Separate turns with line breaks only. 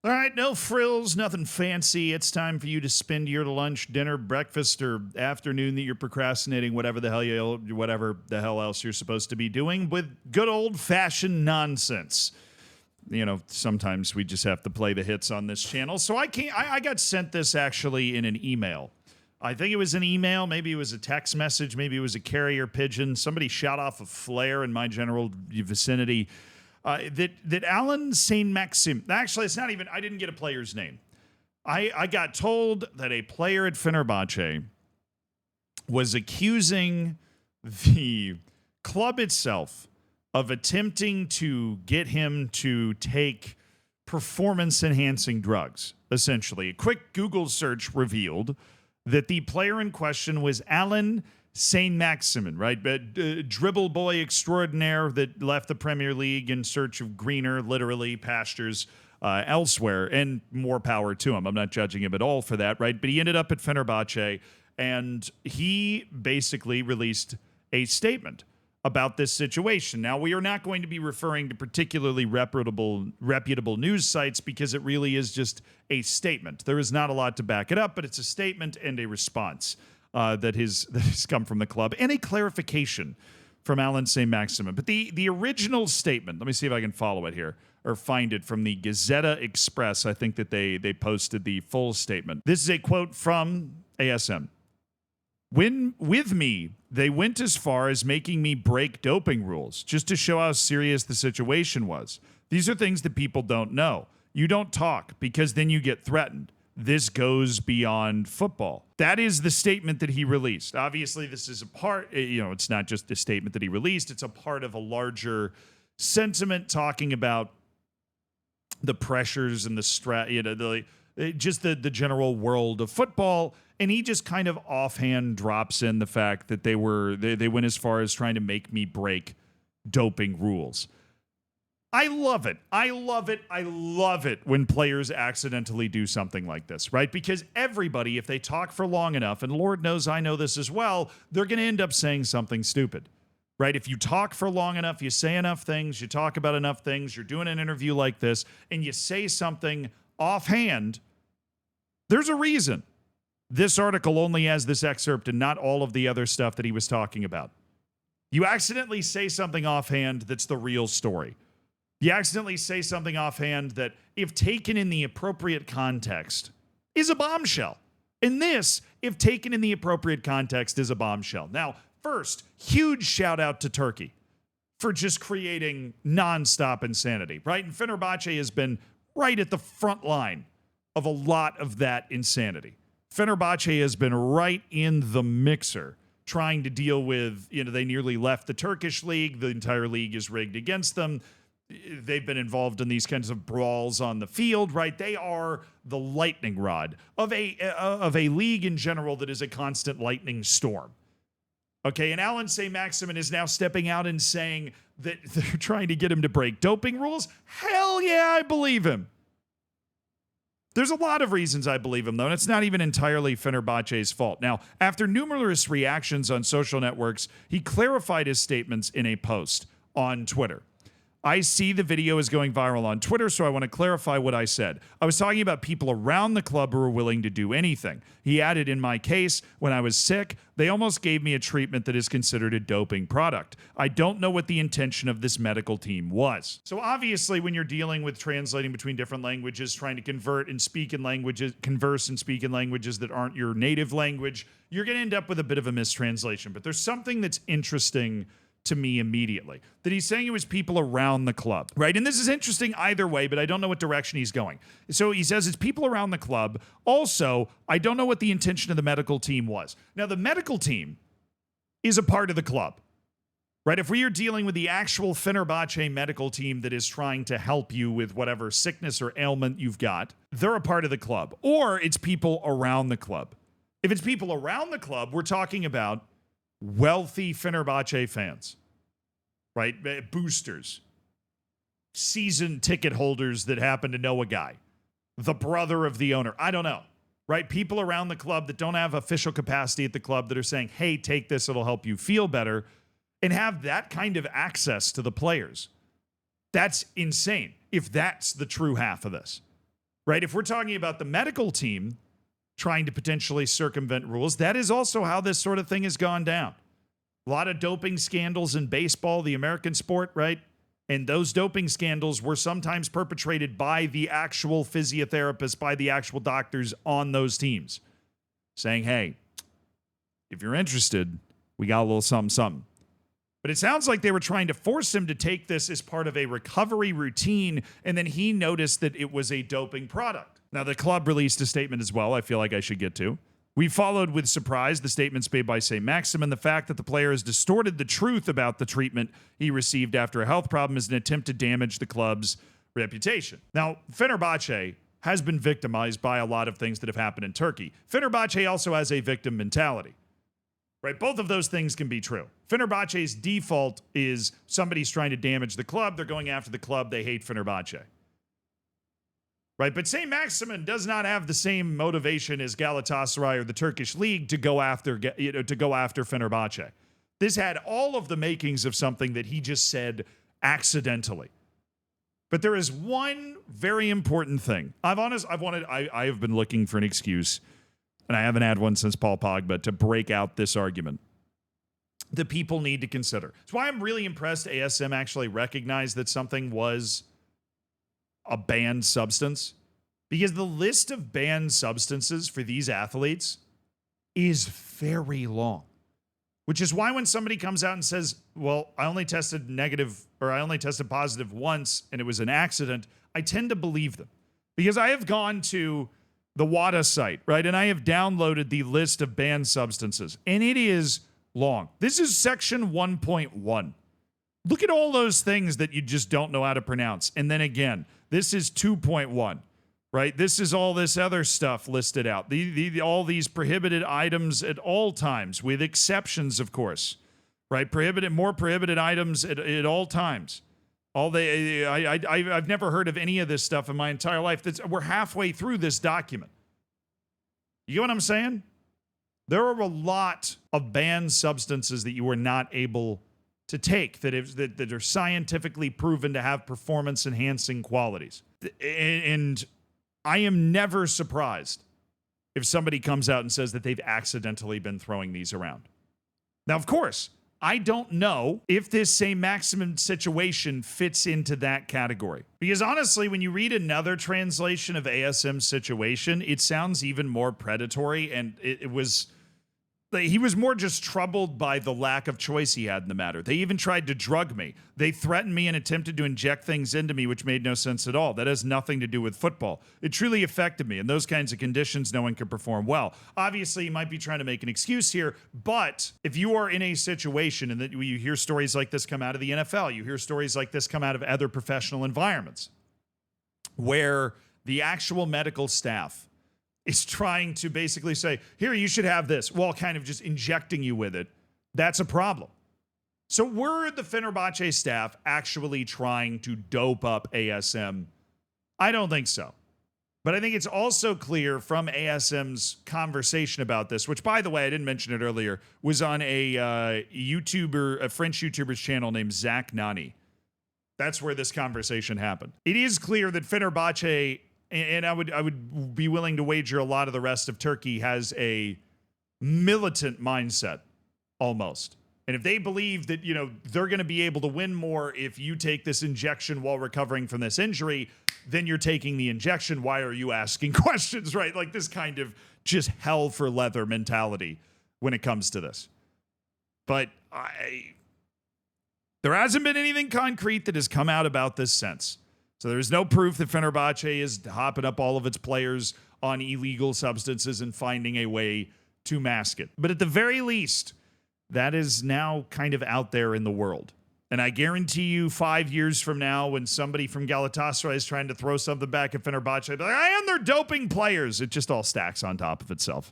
All right, no frills, nothing fancy. It's time for you to spend your lunch, dinner, breakfast, or afternoon that you're procrastinating, whatever the hell else you're supposed to be doing, with good old fashioned nonsense. You know, sometimes we just have to play the hits on this channel. So I got sent this actually in an email. I think it was an email, maybe it was a text message, maybe it was a carrier pigeon. Somebody shot off a flare in my general vicinity. That Alan Saint Maxim. Actually, it's not even. I didn't get a player's name. I got told that a player at Fenerbahce was accusing the club itself of attempting to get him to take performance-enhancing drugs. Essentially, a quick Google search revealed that the player in question was Alan Saint Maximin, right? But dribble boy extraordinaire that left the Premier League in search of greener, literally, pastures elsewhere, and more power to him. I'm not judging him at all for that, right? But he ended up at Fenerbahce, and he basically released a statement about this situation. Now, we are not going to be referring to particularly reputable news sites because it really is just a statement. There is not a lot to back it up, but it's a statement and a response that has come from the club, and a clarification from Alan St. Maximin. But the original statement, let me see if I can follow it here, or find it from the Gazeta Express. I think that they posted the full statement. This is a quote from ASM. With me, they went as far as making me break doping rules, just to show how serious the situation was. These are things that people don't know. You don't talk, because then you get threatened. This goes beyond football. That is the statement that he released. Obviously, this is a part, it's not just a statement that he released. It's a part of a larger sentiment talking about the pressures and the stress, just the general world of football. And he just kind of offhand drops in the fact that they went as far as trying to make me break doping rules. I love it. I love it. I love it when players accidentally do something like this, right? Because everybody, if they talk for long enough, and Lord knows I know this as well, they're going to end up saying something stupid, right? If you talk for long enough, you say enough things, you talk about enough things, you're doing an interview like this, and you say something offhand, there's a reason. This article only has this excerpt and not all of the other stuff that he was talking about. You accidentally say something offhand that's the real story. You accidentally say something offhand that, if taken in the appropriate context, is a bombshell. And this, if taken in the appropriate context, is a bombshell. Now, first, huge shout out to Turkey for just creating nonstop insanity, right? And Fenerbahce has been right at the front line of a lot of that insanity. Fenerbahce has been right in the mixer, trying to deal with, they nearly left the Turkish league. The entire league is rigged against them. They've been involved in these kinds of brawls on the field, right? They are the lightning rod of a league in general that is a constant lightning storm. Okay, and Alan St. Maximin is now stepping out and saying that they're trying to get him to break doping rules. Hell yeah, I believe him. There's a lot of reasons I believe him, though, and it's not even entirely Fenerbahce's fault. Now, after numerous reactions on social networks, he clarified his statements in a post on Twitter. I see the video is going viral on Twitter, so I want to clarify what I said. I was talking about people around the club who are willing to do anything. He added, in my case, when I was sick, they almost gave me a treatment that is considered a doping product. I don't know what the intention of this medical team was. So obviously, when you're dealing with translating between different languages, trying to converse and speak in languages that aren't your native language, you're going to end up with a bit of a mistranslation. But there's something that's interesting to me immediately, that he's saying it was people around the club, right? And this is interesting either way, but I don't know what direction he's going. So he says it's people around the club. Also, I don't know what the intention of the medical team was. Now, the medical team is a part of the club, right? If we are dealing with the actual Fenerbahce medical team that is trying to help you with whatever sickness or ailment you've got, they're a part of the club. Or it's people around the club. If it's people around the club, we're talking about wealthy Fenerbahce fans, right? Boosters, season ticket holders that happen to know a guy, the brother of the owner. I don't know, right? People around the club that don't have official capacity at the club that are saying, hey, take this, it'll help you feel better, and have that kind of access to the players. That's insane if that's the true half of this. right? If we're talking about the medical team trying to potentially circumvent rules, that is also how this sort of thing has gone down. A lot of doping scandals in baseball, the American sport, right? And those doping scandals were sometimes perpetrated by the actual physiotherapists, by the actual doctors on those teams, saying, hey, if you're interested, we got a little something, something. But it sounds like they were trying to force him to take this as part of a recovery routine, and then he noticed that it was a doping product. Now, the club released a statement as well, I feel like I should get to. We followed with surprise the statements made by St. Maxim and the fact that the player has distorted the truth about the treatment he received after a health problem is an attempt to damage the club's reputation. Now, Fenerbahce has been victimized by a lot of things that have happened in Turkey. Fenerbahce also has a victim mentality, right? Both of those things can be true. Fenerbahce's default is somebody's trying to damage the club. They're going after the club. They hate Fenerbahce. Right, but St. Maximin does not have the same motivation as Galatasaray or the Turkish league to go after Fenerbahce. This had all of the makings of something that he just said accidentally. But there is one very important thing. I have been looking for an excuse, and I haven't had one since Paul Pogba, to break out this argument that people need to consider. That's why I'm really impressed ASM actually recognized that something was a banned substance, because the list of banned substances for these athletes is very long, which is why when somebody comes out and says, well, I only tested positive once and it was an accident, I tend to believe them, because I have gone to the WADA site, right? And I have downloaded the list of banned substances, and it is long. This is section 1.1. Look at all those things that you just don't know how to pronounce. And then again, this is 2.1, right? This is all this other stuff listed out. All these prohibited items at all times, with exceptions, of course, right? More prohibited items at all times. I've never heard of any of this stuff in my entire life. We're halfway through this document. You get what I'm saying? There are a lot of banned substances that you are not able to take that are scientifically proven to have performance-enhancing qualities. And I am never surprised if somebody comes out and says that they've accidentally been throwing these around. Now, of course, I don't know if this same maximum situation fits into that category. Because honestly, when you read another translation of ASM's situation, it sounds even more predatory, and he was more just troubled by the lack of choice he had in the matter. They even tried to drug me. They threatened me and attempted to inject things into me, which made no sense at all. That has nothing to do with football. It truly affected me. In those kinds of conditions, no one can perform well. Obviously, you might be trying to make an excuse here, but if you are in a situation, and that you hear stories like this come out of the NFL, you hear stories like this come out of other professional environments, where the actual medical staff is trying to basically say, here, you should have this, while kind of just injecting you with it, that's a problem. So were the Fenerbahce staff actually trying to dope up ASM? I don't think so. But I think it's also clear from ASM's conversation about this, which, by the way, I didn't mention it earlier, was on a French YouTuber's channel named Zach Nani. That's where this conversation happened. It is clear that Fenerbahce, and I would be willing to wager a lot of the rest of Turkey, has a militant mindset almost. And if they believe that, they're going to be able to win more if you take this injection while recovering from this injury, then you're taking the injection. Why are you asking questions, right? Like this kind of just hell for leather mentality when it comes to this. But there hasn't been anything concrete that has come out about this since. So there's no proof that Fenerbahce is hopping up all of its players on illegal substances and finding a way to mask it. But at the very least, that is now kind of out there in the world. And I guarantee you 5 years from now, when somebody from Galatasaray is trying to throw something back at Fenerbahce, they're like, and they're doping players. It just all stacks on top of itself.